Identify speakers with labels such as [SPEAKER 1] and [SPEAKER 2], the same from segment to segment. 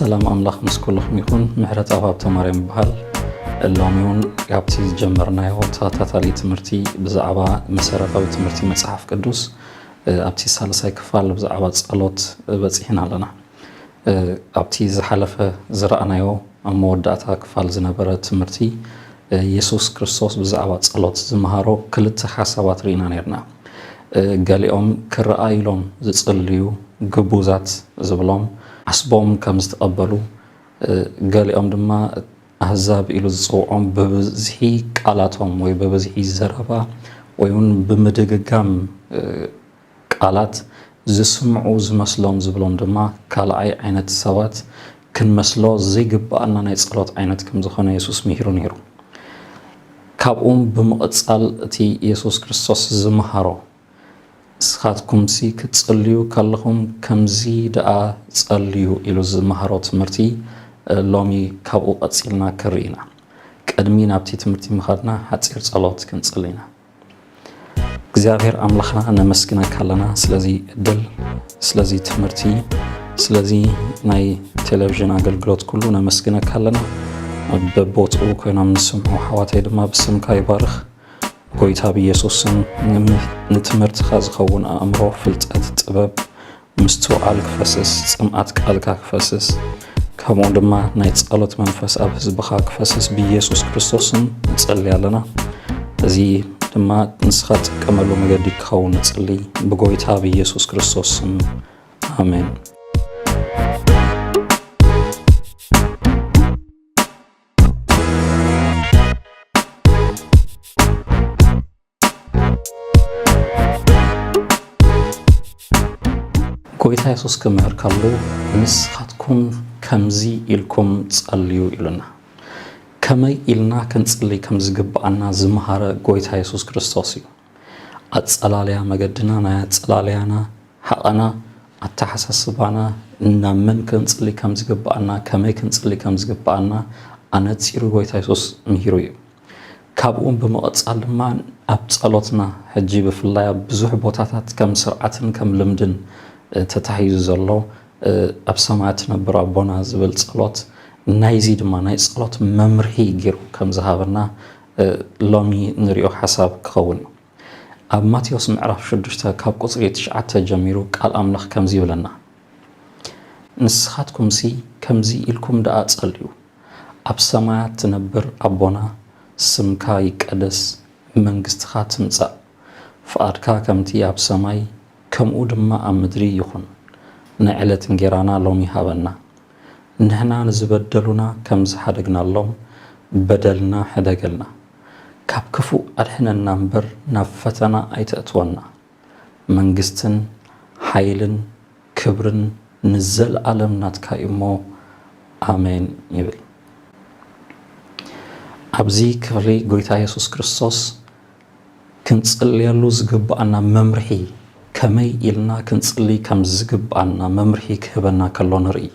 [SPEAKER 1] ሰላም አምላኽ ምስ ኩልኩም ይኹን ምሕረት ኣብ ሃብተ ማርያም ይበሃል ሎሚውን ካብቲ ጀመርናዮ ተኸታታሊ ትምህርቲ ብዛዕባ መሰረታዊ ትምህርቲ መጽሓፍ ቅዱስ ኣብቲ ሳልሳይ ክፋል ብዛዕባ ጸሎት በፂሕና ኣለና ኣብቲ ዝሓለፈ ዝረኣናዮ ኣብ መወዳእታ ክፋል ዝነበረ ትምህርቲ ኢየሱስ ክርስቶስ ብዛዕባ ጸሎት ዝመሃሮ ክልተ ሓሳባት ርኢና ነርና ገሊኦም ክረኣይሎም ዝጽልዩ ግቡዛት ዝብሎም አስቦም ከም ዝተቀበሉ ገሊኦም ድማ አህዛብ ኢሉ ዝጽውዖም በብዝሒ ቃላቶም ወይ በብዝሒ ዘረባ ወይውን ብምድግጋም ቃላት ዝስምዑ ዝመስሎም ዝብሎም ድማ ካልኣይ ዓይነት ሰባት ክንመስሎ ዘይግባአና ናይ ጸሎት ዓይነት ከም ዝኾነ ኢየሱስ ምሂሩ ነይሩ ካብኦም ብምቕጻል እቲ ኢየሱስ ክርስቶስ ዝመሃሮ ስኻትኩም ሲ ክትጸልዩ ከለኹም ከምዚ ደኣ ጸልዩ ኢሉ ዝመሃሮ ትምህርቲ ሎሚ ካብኡ ቀፂልና ክርኢና ቀድሚ ናብቲ ትምህርቲ ምኻድና ሓፂር ጸሎት ክንጽልይና እግዚአብሔር አምላኽና ነመስግነካ ኣለና ስለዚ እድል ስለዚ ትምህርቲ ስለዚ ናይ ቴሌቪዥን አገልግሎት ኩሉ ነመስግነካ ኣለና በቦትኡ ኮይኖም ንስምዑ ሓዋተይ ድማ ብስምካ ይባርኽ ጎይታ ብኢየሱስን ንትምህርትኻ ዝኸውን ኣእምሮ ፍልጠት ጥበብ ምስትውዓል ክፈስስ ጽምዓት ቃልካ ክፈስስ ከምኡ ድማ ናይ ጸሎት መንፈስ ኣብ ህዝብኻ ክፈስስ ብኢየሱስ ክርስቶስን ንጸልይ ኣለና እዚ ድማ ንስኻ ትጥቀመሉ መገዲ ክኸውን ንጸልይ ብጎይታ ብኢየሱስ ክርስቶስን ኣሜን ጎይታ ኢየሱስ ክምህር ካሉ ንስኻትኩም ከምዚ ኢልኩም ጸልዩ ኢሉና ከመይ ኢልና ክንጽልይ ከም ዝግባአና ዝመሃረ ጎይታ ኢየሱስ ክርስቶስ እዩ ኣጸላልያ መገድና ናይ ኣጸላልያና ሓቐና ኣተሓሳስባና ናብ መን ክንጽልይ ከም ዝግባአና ከመይ ክንጽልይ ከም ዝግባአና ኣነፂሩ ጎይታ ኢየሱስ ምሂሩ እዩ ካብኡ ብምቕጻል ድማ ኣብ ጸሎትና ሕጂ ብፍላይ ኣብ ብዙሕ ቦታታት ከም ስርዓትን ከም ልምድን ተታሂዙ ዘሎ ኣብ ሰማያት ትነብር ኣቦና ዝብል ጸሎት ናይዚ ድማ ናይ ጸሎት መምርሒ ገይሩ ከም ዝሃበና ሎሚ ንሪኦ ሓሳብ ክኸውን ኣብ ማቴዎስ ምዕራፍ 6 ካብ ቁጽሪ 9 ጀሚሩ ቃል ኣምላኽ ከምዚ ይብለና ንስኻትኩም ሲ ከምዚ ኢልኩም ደኣ ጸልዩ ኣብ ሰማያት ትነብር ኣቦና ስምካ ይቀደስ መንግስትኻ ትምጻእ ፍቓድካ ከምቲ ኣብ ሰማይ ከምኡ ድማ ኣብ ምድሪ ይኹን ንዕለት እንጀራና ሎሚ ሃበና ንሕና ንዝበደሉና ከም ዝሓደግናሎም በደልና ሕደገልና ካብ ክፉእ ኣድሕነና እምበር ናብ ፈተና ኣይተእትወና መንግስትን ሓይልን ክብርን ንዘለኣለም ናትካ እሞ ኣሜን ይብል ኣብዚ ክፍሊ ጎይታ ኢየሱስ ክርስቶስ ክንጽልየሉ ዝግባአና መምርሒ ከመይ ኢልና ክንጽልይ ከም ዝግባአና መምርሒ ክህበና ከሎ ንርኢ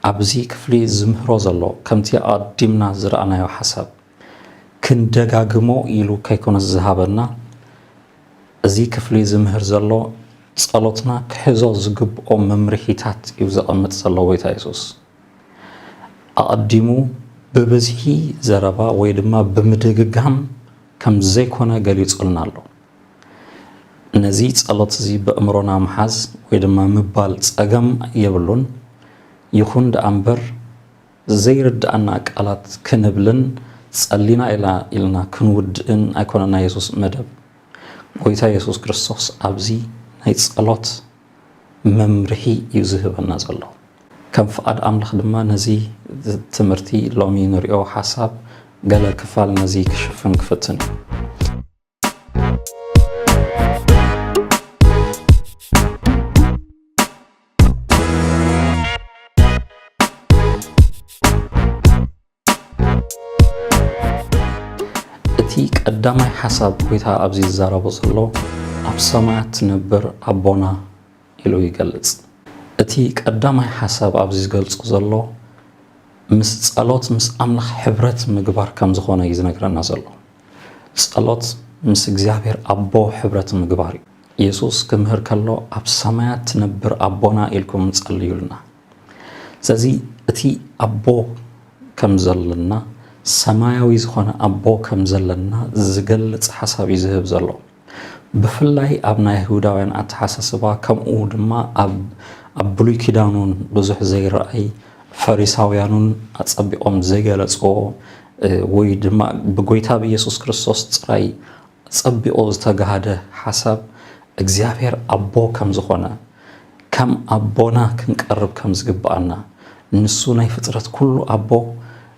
[SPEAKER 1] ኣብዚ ክፍሊ ዝምህሮ ዘሎ ከምቲ ኣቀዲምና ዝረኣናዮ ሓሳብ ክንደጋግሞ ኢሉ ከይኮነ ዝሃበና እዚ ክፍሊ ዝምህር ዘሎ ጸሎትና ክሕዞ ዝግብኦ መምርሒታት እዩ ዘቐምጥ ዘሎ ጎይታ ኢየሱስ ኣቀዲሙ ብብዝሒ ዘረባ ወይ ድማ ብምድግጋም ከም ዘይኮነ ገሊጹልና ኣሎ ነዚ ጸሎት እዚ በእምሮና መሓዝ ወይ ድማ ምባል ጸገም የብሉን ይኹን ደኣምበር ዘይርድኣና ቃላት ክንብልን ጸሊና ኢልና ክንውድእን ኣይኮነና ኢየሱስ መደብ ጎይታ ኢየሱስ ክርስቶስ ኣብዚ ናይ ጸሎት መምርሒ እዩ ዝህበና ዘሎ ከም ፍቓድ ኣምላኽ ድማ ነዚ ትምህርቲ ሎሚ ንሪኦ ሓሳብ ገለ ክፋል ነዚ ክሽፍን ክፍትን እዩ ቀዳማይ ሓሳብ ጎይታ ኣብዚ ዝዛረቦ ዘሎ ኣብ ሰማያት ትነብር ኣቦና ኢሉ ይገልጽ እቲ ቀዳማይ ሓሳብ ኣብዚ ዝገልጹ ዘሎ ምስ ጸሎት ምስ ኣምላኽ ሕብረት ምግባር ከም ዝኾነ እዩ ዝነግረና ዘሎ ጸሎት ምስ እግዚአብሔር ኣቦ ሕብረት ምግባር እዩ ኢየሱስ ክምህር ከሎ ኣብ ሰማያት ትነብር ኣቦና ኢልኩም ጸልዩልና ስለዚ እቲ ኣቦ ከም ዘለና ሰማያዊ ዝኾነ ኣቦ ከም ዘለና ዝገልጽ ሓሳብ እዩ ዝህብ ዘሎ ብፍላይ ኣብ ናይ ይሁዳውያን ኣተሓሳስባ ከምኡ ድማ ኣብ ብሉይ ኪዳኑን ብዙሕ ዘይረኣይ ፈሪሳውያኑን ኣጸቢቖም ዘይገለጽዎ ወይ ድማ ብጎይታ ብኢየሱስ ክርስቶስ ጥራይ ጸቢቖ ዝተጋሃደ ሓሳብ እግዚአብሔር ኣቦ ከም ዝኾነ ከም ኣቦና ክንቀርብ ከም ዝግባአና ንሱ ናይ ፍጥረት ኩሉ ኣቦ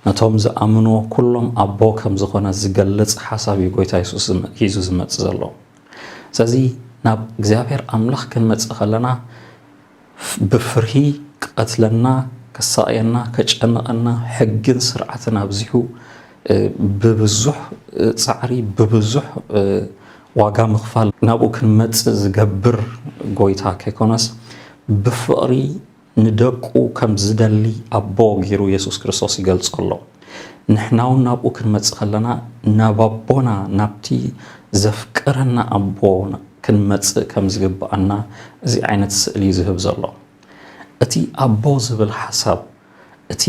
[SPEAKER 1] ነቶም ዝኣምኖ ኩሎም ኣቦ ከም ዝኾነ ዝገልጽ ሓሳብ እዩ ጎይታ ኢየሱስ ሒዙ ዝመጽእ ዘሎ ስለዚ ናብ እግዚአብሔር ኣምላኽ ክንመጽእ ከለና ብፍርሂ ቀትለና ከሳቅየና ከጨነቐና ሕግን ስርዓትን ኣብዚሑ ብብዙሕ ጻዕሪ ብብዙሕ ዋጋ ምኽፋል ናብኡ ክንመጽእ ዝገብር ጎይታ ከይኮነስ ብፍቕሪ ንደቁ ከም ዝደሊ ኣቦ ገይሩ ኢየሱስ ክርስቶስ ይገልጸሎ ንሕናውን ናብኡ ክንመጽእ ከለና ናብ ኣቦና ናብቲ ዘፍቅረና ኣቦ ክንመጽእ ከም ዝግባአና እዚ ዓይነት ስእሊ ዝህብ ዘሎ እቲ ኣቦ ዝብል ሓሳብ እቲ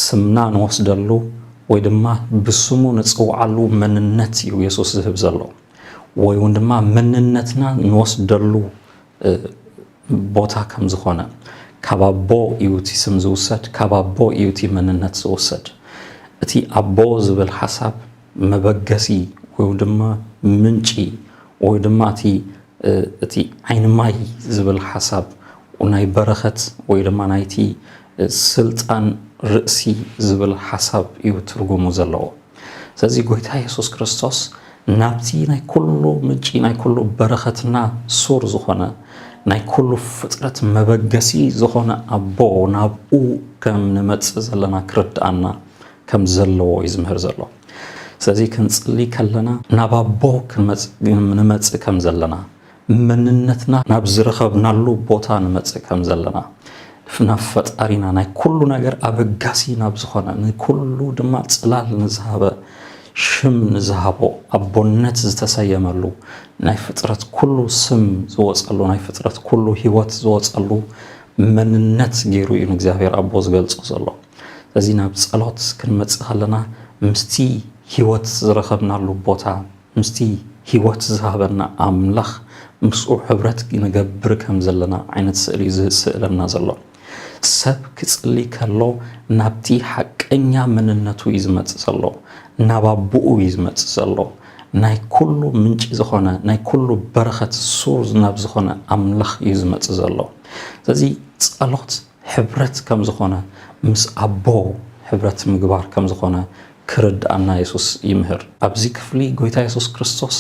[SPEAKER 1] ስምና ንወስደሉ ወይ ድማ ብስሙ ንጽውዓሉ መንነት እዩ ኢየሱስ ዝህብ ዘሎ ወይ ድማ መንነትና ንወስደሉ ቦታ ከም ዝኾነ ካብ ኣቦ እዩ እቲ ስም ዝውሰድ ካብ ኣቦ እዩ እቲ መንነት ዝውሰድ እቲ ኣቦ ዝብል ሓሳብ መበገሲ ወይ ድማ ምንጪ ወይ ድማ እቲ ዓይኒ ማይ ዝብል ሓሳብ ናይ በረኸት ወይ ድማ ናይቲ ስልጣን ርእሲ ዝብል ሓሳብ እዩ ትርጉሙ ዘለዎ ስለዚ ጎይታ ኢየሱስ ክርስቶስ ናብቲ ናይ ኩሉ ምንጪ ናይ ኩሉ በረኸትና ሱር ዝኾነ ናይ ኩሉ ፍጥረት መበገሲ ዝኾነ ኣቦ ናብኡ ከም ንመጽእ ዘለና ክርዳኣና ከም ዘለዎ እዩ ዝምህር ዘሎ ስለዚ ክንጽሊ ከለና ናብ ኣቦ ንመጽእ ከም ዘለና መንነትና ናብ ዝረኸብናሉ ቦታ ንመጽእ ከም ዘለና ናብ ፈጣሪና ናይ ኩሉ ነገር ኣበጋሲ ናብ ዝኾነ ንኩሉ ድማ ጽላል ንዝሃበ ሽም ንዝሃቦ ኣቦነት ዝተሰየመሉ ናይ ፍጥረት ኩሉ ስም ዝወጸሉ ናይ ፍጥረት ኩሉ ህይወት ዝወጸሉ መንነት ገይሩ እዩ እግዚአብሔር ኣቦ ዝገልጾ ዘሎ ስለዚ ናብ ጸሎት ክንመጽእ ከለና ምስቲ ህይወት ዝረኸብናሉ ቦታ ምስቲ ህይወት ዝሃበና ኣምላኽ ምስኡ ሕብረት ንገብር ከም ዘለና ዓይነት ስእሊ ዝስእለና ዘሎ ሰብ ክጽሊ ከሎ ናብቲ ሓቀኛ መንነቱ እዩ ዝመጽእ ዘሎ ናብ ኣቦኡ እዩ ዝመጽእ ዘሎ ናይ ኩሉ ምንጪ ዝኾነ ናይ ኩሉ በረኸት ሱር ናብ ዝኾነ ኣምላኽ እዩ ዝመጽእ ዘሎ ስለዚ ጸሎት ሕብረት ከም ዝኾነ ምስ ኣቦ ሕብረት ምግባር ከም ዝኾነ ክርዳኣና ኢየሱስ ይምህር ኣብዚ ክፍሊ ጎይታ ኢየሱስ ክርስቶስ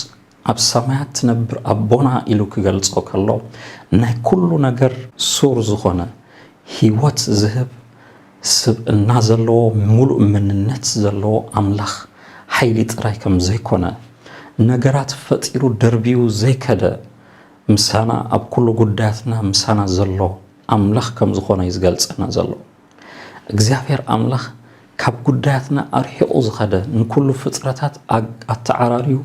[SPEAKER 1] ኣብ ሰማያት ትነብር ኣቦና ኢሉ ክገልጾ ከሎ ናይ ኩሉ ነገር ሱር ዝኾነ ህይወት ዝህብ ስብእና ዘለዎ ሙሉእ መንነት ዘለዎ ኣምላኽ ሓይሊ ጥራይ ከም ዘይኮነ ነገራት ፈጢሩ ደርቢው ዘይከደ ምሳና ኣብ ኩሉ ጉዳያትና ምሳና ዘሎ ኣምላኽ ከም ዝኾነ ይዝገልጸና ዘሎ እግዚአብሔር ኣምላኽ ካብ ጉዳያትና ኣርሒቑ ዝኸደ ንኩሉ ፍጥረታት ኣተዓራርዩ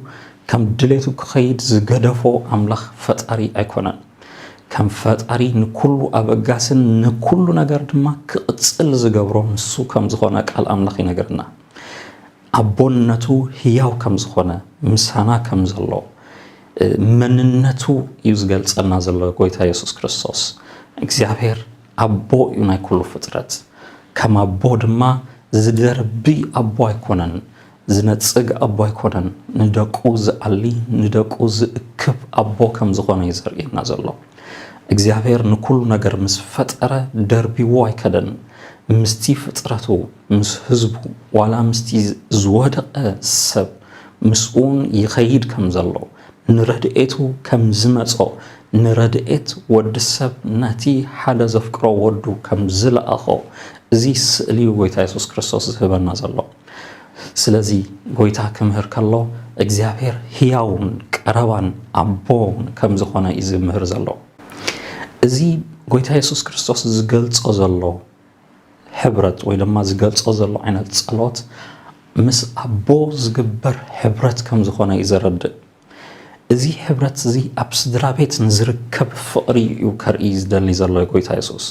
[SPEAKER 1] ከም ድሌቱ ክኸይድ ዝገደፎ ኣምላኽ ፈጣሪ ኣይኮነን ከም ፈጣሪ ንኩሉ ኣበጋስን ንኩሉ ነገር ድማ ክቕጽል ዝገብሮ ንሱ ከም ዝኾነ ቃል ኣምላኽ ይነግረና ኣቦነቱ ህያው ከም ዝኾነ ምሳና ከም ዘሎ መንነቱ እዩ ዝገልጸና ዘሎ ጎይታ ኢየሱስ ክርስቶስ እግዚአብሔር ኣቦ እዩ ናይ ኩሉ ፍጥረት ከም ኣቦ ድማ ዝደርቢ ኣቦ ኣይኮነን ዝነጽግ ኣቦ ኣይኮነን ንደቁ ዝኣሊ ንደቁ ዝእክብ ኣቦ ከም ዝኾነ ይዘርእየና ዘሎ እግዚአብሔር ንኩሉ ነገር ምስ ፈጠረ ደርቢዎ ኣይከደን ምስቲ ፍጥረቱ ምስ ህዝቡ ዋላ ምስቲ ዝወደቐ ሰብ ምስኡን ይኸይድ ከም ዘሎ ንረድኤቱ ከም ዝመጾ ንረድኤት ወዲ ሰብ ነቲ ሓደ ዘፍቅሮ ወዱ ከም ዝለኣኾ እዚ ስእሊ ጎይታ ኢየሱስ ክርስቶስ ዝህበና ዘሎ ስለዚ ጎይታ ክምህር ከሎ እግዚአብሔር ህያውን ቀረባን ኣቦን ከም ዝኾነ እዩ ዝምህር ዘሎ እዚ ጎይታ ኢየሱስ ክርስቶስ ዝገልጾ ዘሎ ሕብረት ወይ ድማ ዝገልጾ ዘሎ ዓይነት ጸሎት ምስ ኣቦ ዝግበር ሕብረት ከም ዝኾነ እዩ ዘረድእ እዚ ሕብረት እዚ ኣብ ስድራ ቤት ንዝርከብ ፍቕሪ እዩ ከርኢ ዝደሊ ዘሎ ጎይታ ኢየሱስ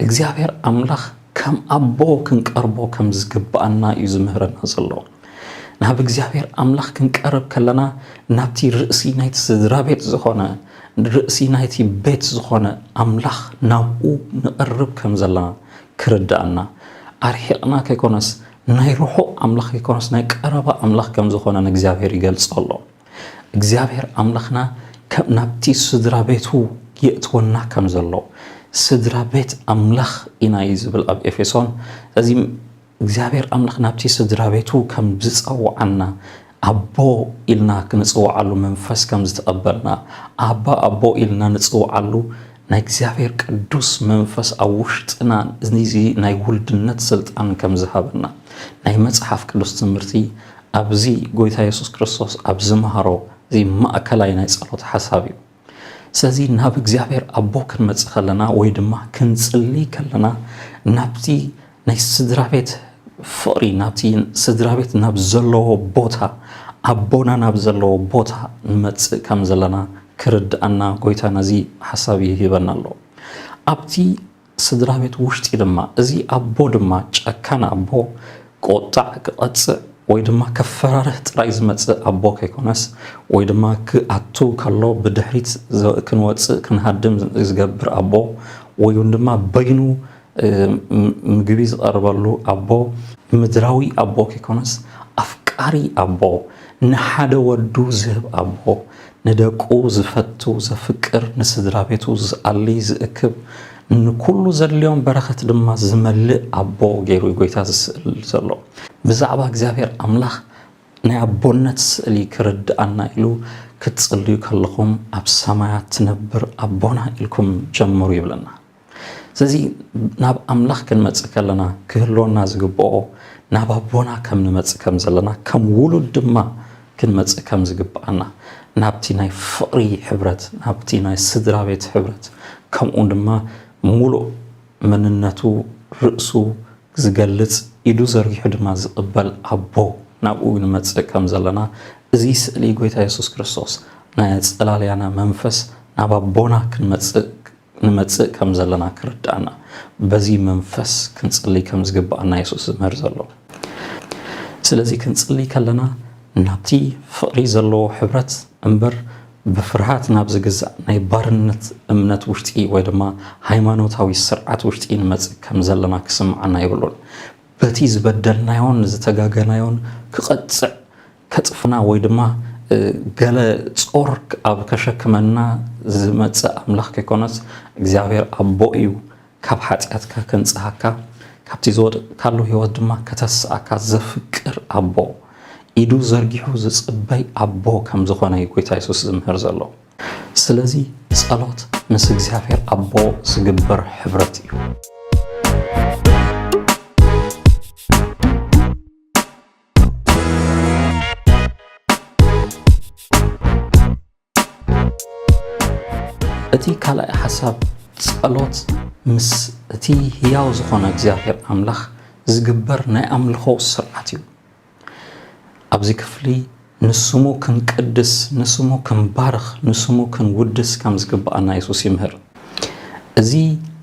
[SPEAKER 1] እግዚአብሔር አምላኽ ከም ኣቦ ክንቀርቦ ከም ዝግባአና እዩ ዝምህረና ዘሎ ናብ እግዚአብሔር አምላኽ ክንቀርብ ከለና ናብቲ ርእሲ ናይቲ ስድራ ቤት ዝኾነ ርእሲ ናይቲ ቤት ዝኾነ አምላኽ ናብኡ ንቀርብ ከም ዘለና ክርዳአና ኣርሒቕና ከይኮነስ ናይ ሩሑቕ አምላኽ ከይኮነስ ናይ ቀረባ አምላኽ ከም ዝኾነ ንእግዚአብሔር ይገልጽ ኣሎ እግዚአብሔር አምላኽና ከም ናብቲ ስድራ ቤቱ የእትወና ከም ዘሎ ስድራ ቤት አምላኽ ኢና ይዝብል ኣብ ኤፌሶን እዚ እግዚአብሔር አምላኽ ናብቲ ስድራ ቤቱ ከም ዝጸውዓና ኣቦ ኢልና ክንጽውዓሉ መንፈስ ከም ዝተቀበልና ኣቦ ኢልና ንጽውዓሉ ናይ እግዚአብሔር ቅዱስ መንፈስ ኣብ ውሽጥና እዚ ናይ ውልድነት ስልጣን ከም ዝሃበና ናይ መጽሓፍ ቅዱስ ትምህርቲ ኣብዚ ጎይታ ኢየሱስ ክርስቶስ ኣብ ዝመሃሮ እዚ ማእከላይ ናይ ጸሎት ሓሳብ እዩ ስለዚ ናብ እግዚአብሔር ኣቦ ክንመጽእ ከለና ወይ ድማ ክንጽሊ ከለና ናብቲ ናይ ስድራ ቤት ፍቕሪ ናብቲ ስድራ ቤት ናብ ዘለዎ ቦታ ኣቦና ናብ ዘለዎ ቦታ ንመጽእ ከም ዘለና ክርዳአና ጎይታ ነዚ ሓሳብ ይሂበና ኣሎ ኣብቲ ስድራ ቤት ውሽጢ ድማ እዚ ኣቦ ድማ ጨካን ኣቦ ቆጣዕ ክቐጽእ ወይ ድማ ከፈራርህ ጥራይ ዝመጽእ ኣቦ ከይኮነስ ወይ ድማ ክኣቱ ከሎ ብድሕሪት ክንወጽእ ክንሃድም ዝገብር ኣቦ ወይ ድማ በይኑ ምግቢ ዝቐርበሉ ኣቦ ምድራዊ ኣቦ ከይኮነስ ኣፍቃሪ ኣቦ ንሓደ ወዱ ዝህብ ኣቦ ንደቁ ዝፈቱ ዘፍቅር ንስድራ ቤቱ ዝኣሊ ዝእክብ ንኩሉ ዘድልዮም በረኸት ድማ ዝመልእ ኣቦ ገይሩ ጎይታ ዝስእል ዘሎ ብዛዕባ እግዚአብሔር አምላኽ ናይ ኣቦነት ስእሊ ክርዳአና ኢሉ ክትጽልዩ ከለኹም ኣብ ሰማያት ትነብር ኣቦና ኢልኩም ጀምሩ ይብለና ስለዚ ናብ አምላኽ ክንመጽእ ከለና ክህልወና ዝግብኦ ናብ ኣቦና ከም ንመጽእ ከም ዘለና ከም ውሉድ ድማ ክንመጽእ ከም ዝግባአና ናብቲ ናይ ፍቕሪ ሕብረት ናብቲ ናይ ስድራ ቤት ሕብረት ከምኡ ድማ ሙሉእ መንነቱ ርእሱ ዝገልጽ ኢዱ ዘርጊሑ ድማ ዝቕበል ኣቦ ናብኡ ንመጽእ ከም ዘለና እዚ ስእሊ ጎይታ ኢየሱስ ክርስቶስ ናይ ጽላልያና መንፈስ ናብ ኣቦና ንመጽእ ከም ዘለና ክርዳአና በዚ መንፈስ ክንጽሊ ከም ዝግባአና ኢየሱስ ዝምህር ዘሎ ስለዚ ክንጽሊ ከለና ናብቲ ፍቕሪ ዘለዎ ሕብረት እምበር ብፍርሃት ናብ ዝግዛእ ናይ ባርነት እምነት ውሽጢ ወይ ድማ ሃይማኖታዊ ስርዓት ውሽጢ ንመጽእ ከም ዘለና ክስምዓና ይብሉን በቲ ዝበደልናዮን ዝተጋገናዮን ክቐጽዕ ከጽፍና ወይ ድማ ገለ ጾር ኣብ ከሸክመና ዝመጽእ አምላኽ ከይኮነስ እግዚአብሔር ኣቦ እዩ ካብ ኃጢአትካ ከንጽሐካ ካብቲ ዝወድቕካሉ ህይወት ድማ ከተስኣካ ዘፍቅር ኣቦ ኢዱ ዘርጊሑ ዝጽበይ ኣቦ ከም ዝኾነ ጎይታ ኢየሱስ ዝምህር ዘሎ ስለዚ ጸሎት ምስ እግዚአብሔር ኣቦ ዝግበር ሕብረት እዩ እቲ ካልኣይ ሓሳብ ጸሎት ምስ እቲ ህያው ዝኾነ እግዚአብሔር አምላኽ ዝግበር ናይ ኣምልኾ ስርዓት እዩ ኣብዚ ክፍሊ ንስሙ ክንቅድስ ንስሙ ክንባርኽ ንስሙ ክንውድስ ከም ዝግባአና ኢየሱስ ይምህር እዚ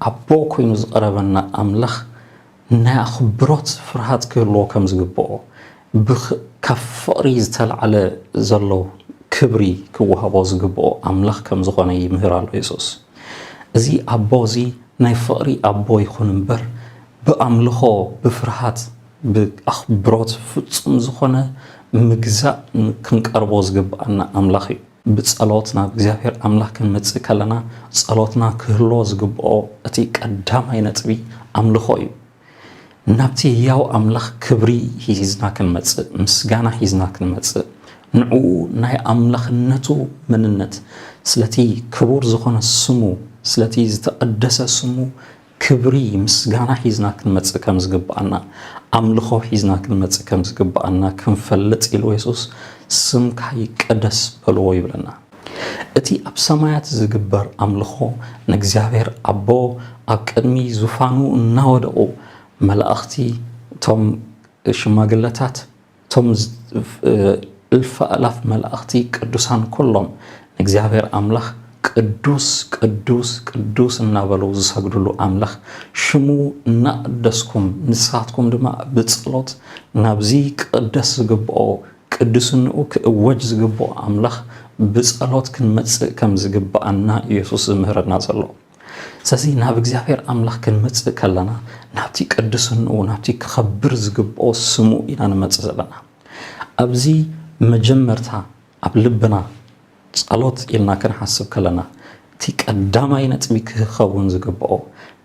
[SPEAKER 1] ኣቦ ኮይኑ ዝቐረበና ኣምላኽ ናይ ኣኽብሮት ፍርሃት ክህልዎ ከም ዝግብኦ ካብ ፍቕሪ ዝተልዓለ ዘሎ ክብሪ ክወሃቦ ዝግብኦ ኣምላኽ ከም ዝኾነ ይምህር ኣሎ ኢየሱስ እዚ ኣቦ እዚ ናይ ፍቕሪ ኣቦ ይኹን እምበር ብኣምልኾ ብፍርሃት ብኣኽብሮት ፍጹም ዝኾነ ምግዛእ ክንቀርቦ ዝግባአና ኣምላኽ እዩ ብጸሎት ናብ እግዚአብሔር ኣምላኽ ክንመጽእ ከለና ጸሎትና ክህልዎ ዝግብኦ እቲ ቀዳማይ ነጥቢ ኣምልኾ እዩ ናብቲ ህያው ኣምላኽ ክብሪ ሂዝና ክንመጽእ ምስጋና ሂዝና ክንመጽእ ንዕኡ ናይ ኣምላኽነቱ መንነት ስለቲ ክቡር ዝኾነ ስሙ ስለቲ ዝተቀደሰ ስሙ ክብሪ ምስጋና ሂዝና ክንመጽእ ከም ዝግባአና ኣምልኾ ሂዝና ክንመጽእ ከም ዝግባአና ክንፈልጥ ኢሉ ኢየሱስ ስምካ ይቀደስ በልዎ ይብለና እቲ ኣብ ሰማያት ዝግበር ኣምልኾ ንእግዚአብሔር ኣቦ ኣብ ቅድሚ ዙፋኑ እናወደቑ መላእኽቲ ቶም ሽማግለታት ቶም እልፍ ኣላፍ መላእኽቲ ቅዱሳን ኩሎም ንእግዚአብሔር ኣምላኽ ቅዱስ ቅዱስ ቅዱስ እናበለው ዝሰግድሉ አምላኽ ሽሙ እናቅደስኩም ንስኻትኩም ድማ ብጸሎት ናብዚ ቅደስ ዝግብኦ ቅዱስንኡ ክእወጅ ዝግብኦ አምላኽ ብጸሎት ክንመጽእ ከም ዝግብአና ኢየሱስ ዝምህረና ዘሎ ስለዚ ናብ እግዚአብሔር አምላኽ ክንመጽእ ከለና ናብቲ ቅዱስንኡ ናብቲ ክኸብር ዝግብኦ ስሙ ኢና ንመጽእ ዘለና ኣብዚ መጀመርታ ኣብ ልብና ጸሎት ኢልና ክንሓስብ ከለና እቲ ቀዳማይ ነጥቢ ክኸውን ዝግብኦ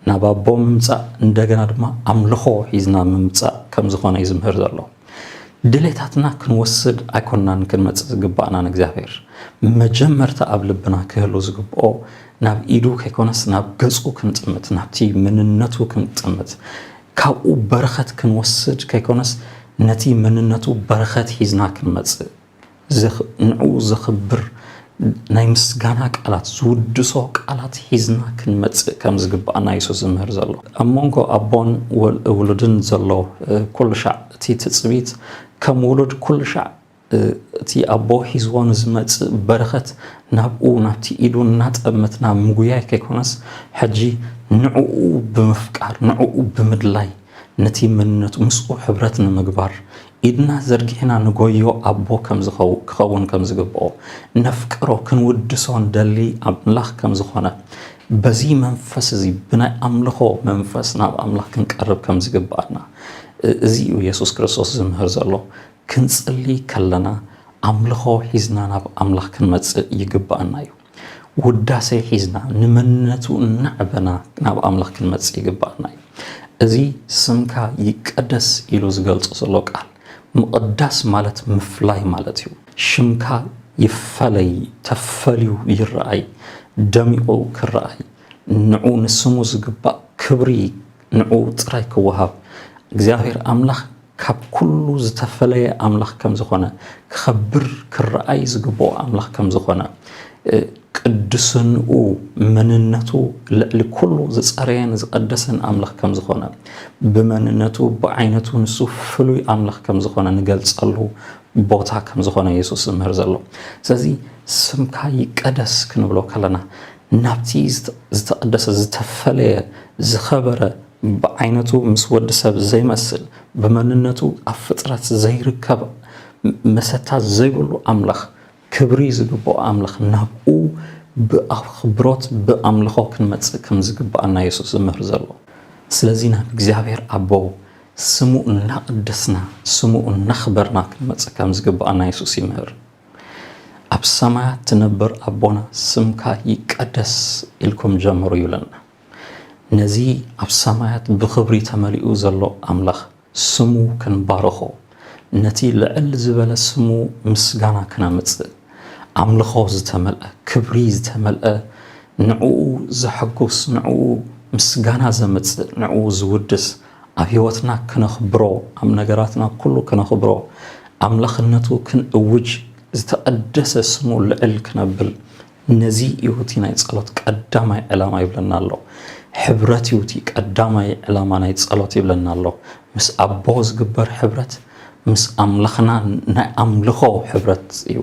[SPEAKER 1] ናብ ኣቦ ምምጻእ እንደገና ድማ ኣምልኾ ሒዝና ምምጻእ ከም ዝኾነ እዩ ዝምህር ዘሎ ድሌታትና ክንወስድ ኣይኮንናን ክንመጽእ ዝግባአና ንእግዚአብሔር መጀመርታ ኣብ ልብና ክህሉ ዝግብኦ ናብ ኢዱ ከይኮነስ ናብ ገጹ ክንጥምት ናብቲ ምንነቱ ክንጥምት ካብኡ በረኸት ክንወስድ ከይኮነስ ነቲ ምንነቱ በረኸት ሒዝና ክንመጽእ ንዑ ዝኽብር ናይ ምስጋና ቃላት ዝውድሶ ቃላት ሒዝና ክንመጽእ ከም ዝግባአና ኢየሱስ ዝምህር ዘሎ ኣብ መንጎ ኣቦን ውሉድን ዘሎ ኩሉ ሻዕ እቲ ትጽቢት ከም ውሉድ ኩሉ ሻዕ እቲ ኣቦ ሒዝዎ ንዝመጽእ በረኸት ናብኡ ናብቲ ኢዱ እናጠመትና ምጉያይ ከይኮነስ ሕጂ ንዕኡ ብምፍቃር ንዕኡ ብምድላይ ነቲ መንነቱ ምስኡ ሕብረት ንምግባር ኢድና ዘርጊሕና ንጎዮ ኣቦ ከም ክኸውን ከም ዝግብኦ ነፍቅሮ ክንውድሶ ንደሊ ኣምላኽ ከም ዝኾነ በዚ መንፈስ እዚ ብናይ ኣምልኾ መንፈስ ናብ ኣምላኽ ክንቀርብ ከም ዝግብአና እዚ ኢየሱስ ክርስቶስ ዝምህር ዘሎ ክንጽሊ ከለና ኣምልኾ ሒዝና ናብ ኣምላኽ ክንመጽእ ይግብአና እዩ ውዳሴ ሒዝና ንመንነቱ እናዕበና ናብ ኣምላኽ ክንመጽእ ይግብአና እዩ እዚ ስምካ ይቀደስ ኢሉ ዝገልጾ ዘሎ ቃል ምቅዳስ ማለት ምፍላይ ማለት እዩ ሽምካ ይፈለይ ተፈልዩ ይረአይ ደሚቁ ክረአይ ንዑ ንስሙ ዝግባእ ክብሪ ንዑ ጥራይ ክወሃብ እግዚአብሔር አምላኽ ካብ ኩሉ ዝተፈለየ አምላኽ ከም ዝኾነ ክኸብር ክረአይ ዝግብኦ አምላኽ ከም ዝኾነ ቅዱስንኡ መንነቱ ልዕሊ ኩሉ ዝጸረየን ዝቀደሰን አምላኽ ከም ዝኾነ ብመንነቱ ብዓይነቱ ንሱ ፍሉይ አምላኽ ከም ዝኾነ ንገልጸሉ ቦታ ከም ዝኾነ ኢየሱስ ዝምህር ዘሎ ስለዚ ስምካ ይቀደስ ክንብሎ ከለና ናብቲ ዝተቀደሰ ዝተፈለየ ዝኸበረ بعينته مسود سب زي مثل بمننته أفطرت زي ركب مسات زي بلو أملخ كبري زجبو أملخ نبؤ بأخبرات بأملخه كم زجبو أنا يسوع زمهر زلو سلزينا بجزابير أبو سمو نقدسنا سمو نخبرنا كم زجبو أنا يسوع زمهر أبسما تنبر أبونا سمكا يقدس إلكم جمهور يلنا نزي أبسمات بخبري تملئو زلو أملخ سمو كنبارخو نتي لعل زبل سمو مسغانا كنامت أملخو زتملأ كبري زتملأ نعو زحقوس نعو مسغانا زمت نعو زودس أبيوتنا كنخبرو أم نقراتنا كله كنخبرو أملخنتو كنأوج زتقدس سمو لعل كنبل نزي يوتينا يتصالات قدامي علامة يبلنا الله حبرت يوتي قدامي علامة يتصالات يبلنا الله مس أبوز قبر حبرت مس أملخنا نأملخو حبرت يو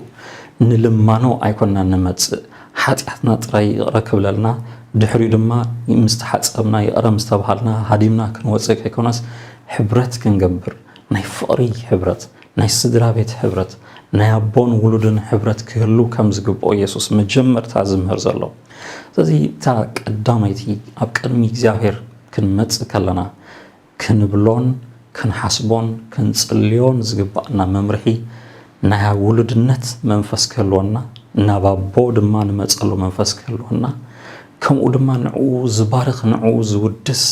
[SPEAKER 1] نلمانو أيكونا نمت حاتحتنا تراي ركب لنا دحري لما مستحصبنا يقرا مستبحلنا هاديمنا كنوصك يكونس حبرت كنقبر ناي فقري حبرت ناي صدرا بيت حبرت ناي ابون ولودن حبرت كهلو كم زغبو يسوس مجمر تازمهر زلو ስለዚህ ታ ቀዳማይቲ ኣብ ቅድሚ እግዚአብሔር ክንመጽ ከለና ክንብሎን ክንሓስቦን ክንጽልዮን ዝግባእና መምርሒ ናይ ውሉድነት መንፈስ ከለውና ናባቦ ድማ ንመጸሉ መንፈስ ከለውና ከምኡ ድማ ንዑ ዝባርኽ ንዑ ዝውድስ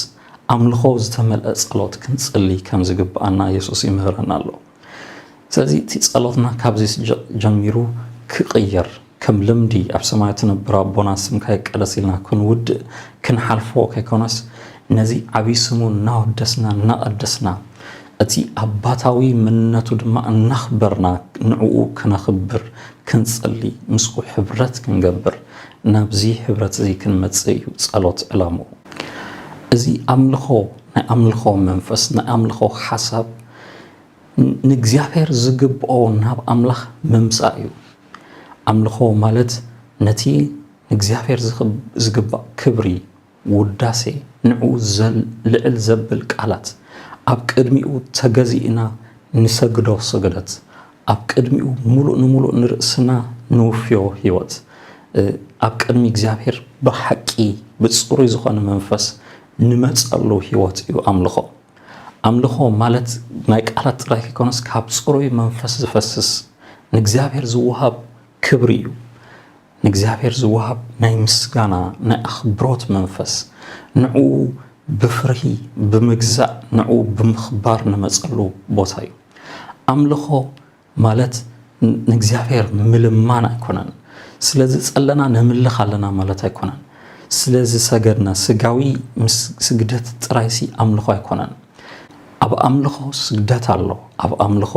[SPEAKER 1] ኣምልኾ ዝተመልአ ጸሎት ክንጽሊ ከም ዝግባእና ኢየሱስ ይምህረና ኣሎ ስለዚህ እቲ ጸሎትና ካብዚ ጀሚሩ ክቕየር كم لمدي أبسمات نبرا بوناس مكاي قدسيلنا كن ود كن حلفو كيكونس نزي عبيسمو ناودسنا نقدسنا اتي أباتاوي مننتو دما نخبرنا نعو كنخبر كنصلي مسكو حبرت كنقبر نابزي حبرت زي كنمتصيو ጸሎት علامو ازي أملخو منفس أملخو حسب نግዚአብሔር ዝግብኦ ናብ ኣምላኽ መምጻእ እዩ أملخو مالت نتي እግዚአብሔር ዝግባእ ክብሪ ውዳሴ ንዑ ልዕል ዘብል ቃላት ኣብ ቅድሚኡ ተገዚእና ንሰግዶ ስግደት ኣብ ቅድሚኡ ሙሉእ ንሙሉእ ንርእስና ንውፍዮ ህይወት ኣብ ቅድሚ እግዚአብሔር ብሓቂ ብጽሩይ ዝኾነ መንፈስ ንመጸሉ ህይወት እዩ ኣምልኾ ማለት ናይ ቃላት ጥራይ ከይኮነስ ካብ ጽሩይ መንፈስ ዝፈስስ ንእግዚአብሔር ዝወሃብ ክብሪ እዩ ንእግዚአብሔር ዝወሃብ ናይ ምስጋና ናይ ኣኽብሮት መንፈስ ንዑ ብፍርሂ ብምግዛእ ንዑ ብምኽባር ንመጸሉ ቦታ እዩ ኣምልኾ ማለት ንእግዚአብሔር ምልማን ኣይኮነን ስለዚ ጸለና ነምልኽ ኣለና ማለት ኣይኮነን ስለዚ ሰገድና ስጋዊ ስግደት ጥራይሲ ኣምልኾ ኣይኮነን ኣብ ኣምልኾ ስግደት ኣሎ ኣብ ኣምልኾ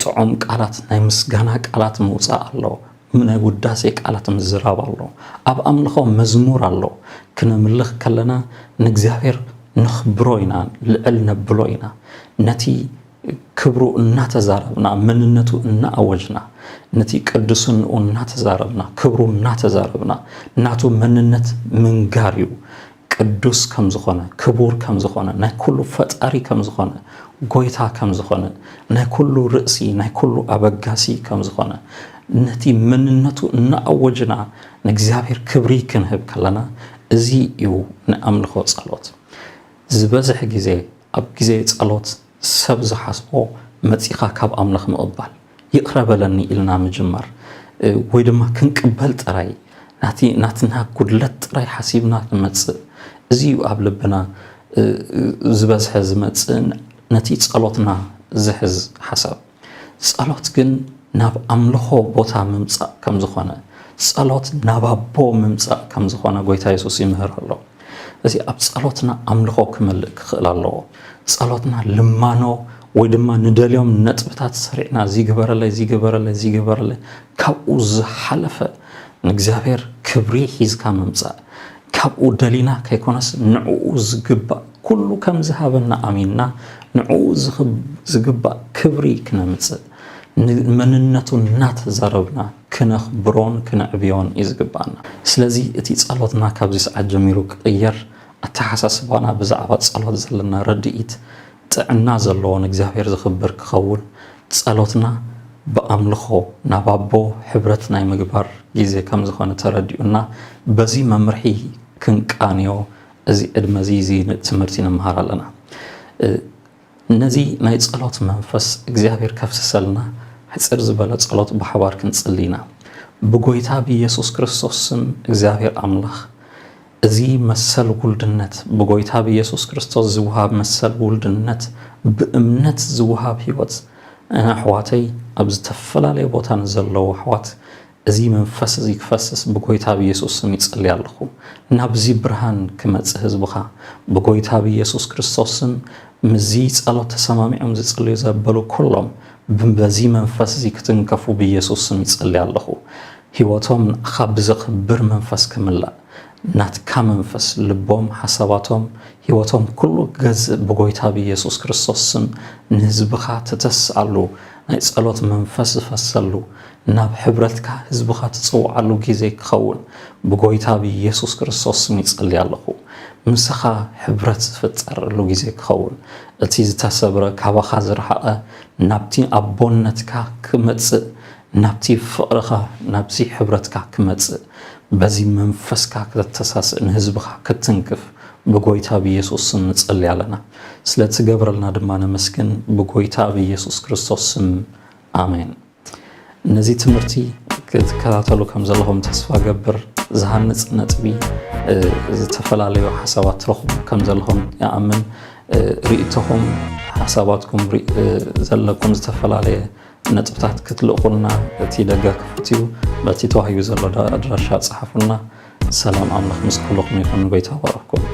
[SPEAKER 1] ጥዑም ቃላት ናይ ምስጋና ቃላት ምውፃእ ኣሎ ናይ ውዳሴ ቃላት ምዝራብ ኣሎ ኣብ ኣምልኾ መዝሙር ኣሎ ክነምልኽ ከለና ንእግዚአብሔር ንኽብሮ ኢና ልዕል ነብሎ ኢና ነቲ ክብሩ እናተዛረብና መንነቱ እናኣወጅና ነቲ ቅዱስንኡ እናተዛረብና ክብሩ እናተዛረብና ናቱ መንነት ምንጋር እዩ ቅዱስ ከም ዝኾነ ክቡር ከም ዝኾነ ናይ ኩሉ ፈጣሪ ከም ዝኾነ ጎይታ ከም ዝኾነ ናይ ኩሉ ርእሲ ናይ ኩሉ ኣበጋሲ ከም ዝኾነ ነቲ መንነቱ እናኣወጅና ንእግዚአብሔር ክብሪ ክንህብ ከለና እዚ እዩ ንኣምልኾ ጸሎት ዝበዝሕ ግዜ ኣብ ግዜ ጸሎት ሰብ ዝሓስቦ መጺኻ ካብ ኣምልኽ ምቕባል ይቕረበለኒ ኢልና ምጅማር ወይ ድማ ክንቅበል ጥራይ ናትና ጉድለት ጥራይ ሓሲብና ንመጽእ እዚ እዩ ኣብ ልብና ዝበዝሐ ዝመጽእ ነቲ ጸሎትና ዝሕዝ ሓሳብ ጸሎት ግን ናብ ኣምልኾ ቦታ ምምጻእ ከም ዝኾነ ጸሎት ናብ ኣቦ ምምጻእ ከም ዝኾነ ጎይታ ኢየሱስ ይምህር ኣሎ እዚ ኣብ ጸሎትና ኣምልኾ ክመልእ ክኽእል ኣለዎ ጸሎትና ልማኖ ወይ ድማ ንደልዮም ነጥብታት ሰሪዕና ዚግበረለይ ካብኡ ዝሓለፈ ንእግዚአብሔር ክብሪ ሒዝካ ምምጻእ ካብኡ ደሊና ከይኮነስ ንዕኡ ዝግባእ ኩሉ ከም ዝሃበና ኣሚንና ንዕኡ ዝግባእ ክብሪ ክነምጽእ መንነቱ እናተዛረብና ክነኽብሮን ክነዕብዮን እዩ ዝግባእና ስለዚ እቲ ጸሎትና ካብዚ ሰዓት ጀሚሩ ክቕየር ኣተሓሳስባና ብዛዕባ ጸሎት ዘለና ረድኢት ጥዕና ዘለዎ ንእግዚአብሔር ዝኽብር ክኸውን ጸሎትና ብኣምልኾ ናብ ኣቦ ሕብረት ናይ ምግባር ግዜ ከም ዝኾነ ተረዲኡና በዚ መምርሒ ክንቃንዮ እዚ ዕድመ እዚ ትምህርቲ ንምሃር ኣለና ነዚ ናይ ጸሎት መንፈስ እግዚአብሔር ከፍስሰልና ሕፅር ዝበለ ጸሎት ብሓባር ክንጽሊና ብጎይታ ብኢየሱስ ክርስቶስ ስም እግዚአብሔር ኣምላኽ እዚ መሰል ውልድነት ብጎይታ ብኢየሱስ ክርስቶስ ዝውሃብ መሰል ውልድነት ብእምነት ዝውሃብ ህይወት ኣሕዋተይ ኣብ ዝተፈላለየ ቦታ ዘለዉ ኣሕዋት እዚ መንፈስ እዚ ክፈስስ ብጎይታ ብኢየሱስ ስም ይጽልይ ኣለኹ ናብዚ ብርሃን ክመጽእ ህዝብኻ ብጎይታ ብኢየሱስ ክርስቶስ ስም ምዚ ጸሎት ተሰማሚዖም ዝጽልዩ ዘበሉ ኩሎም በዚ መንፈስ እዚ ክትንከፉ ብኢየሱስ ስም ይጽልይ ኣለኹ ህይወቶም ንኣኻ ብዘኽብር መንፈስ ክምላእ ናትካ መንፈስ ልቦም ሓሳባቶም ህይወቶም ኩሉ ገዝእ ብጎይታ ብኢየሱስ ክርስቶስ ስም ንህዝብኻ ትተስኣሉ ናይ ጸሎት መንፈስ ዝፈሰሉ ናብ ሕብረትካ ህዝብኻ ትጽውዓሉ ግዜ ክኸውን ብጎይታ ብኢየሱስ ክርስቶስ ስም ይጽልይ ኣለኹ ምስኻ ሕብረት ዝፍጠረሉ ግዜ ክኸውን እቲ ዝተሰብረ ካባኻ ዝረሓቐ ናብቲ ኣቦነትካ ክመጽእ ናብቲ ፍቕርኻ ናብዚ ሕብረትካ ክመጽእ በዚ መንፈስካ ክትተሳስእ ንህዝብኻ ክትንክፍ ብጎይታ ብኢየሱስ ስም ንጽልይ ኣለና ስለትገብረልና ድማ ነመስግን ብጎይታ ብኢየሱስ ክርስቶስ ስም ኣሜን ነዚ ትምህርቲ ክትከታተሉ ከም ዘለኹም ተስፋ ገብር ዝሃንጽ ነጥቢ ዝተፈላለዩ ሓሳባት ትረኽቡ ከም ዘለኹም ይኣምን ርእይቶኹም ሓሳባትኩም ዘለኩም ዝተፈላለየ ነጥብታት ክትልእኹልና እቲ ደጋ ክፉት እዩ በቲ ተዋሂቡ ዘሎ ኣድራሻ ጽሓፉልና ሰላም ኣምላኽ ምስ ኩልኩም ይኹን ጎይታ ይባርኽኩም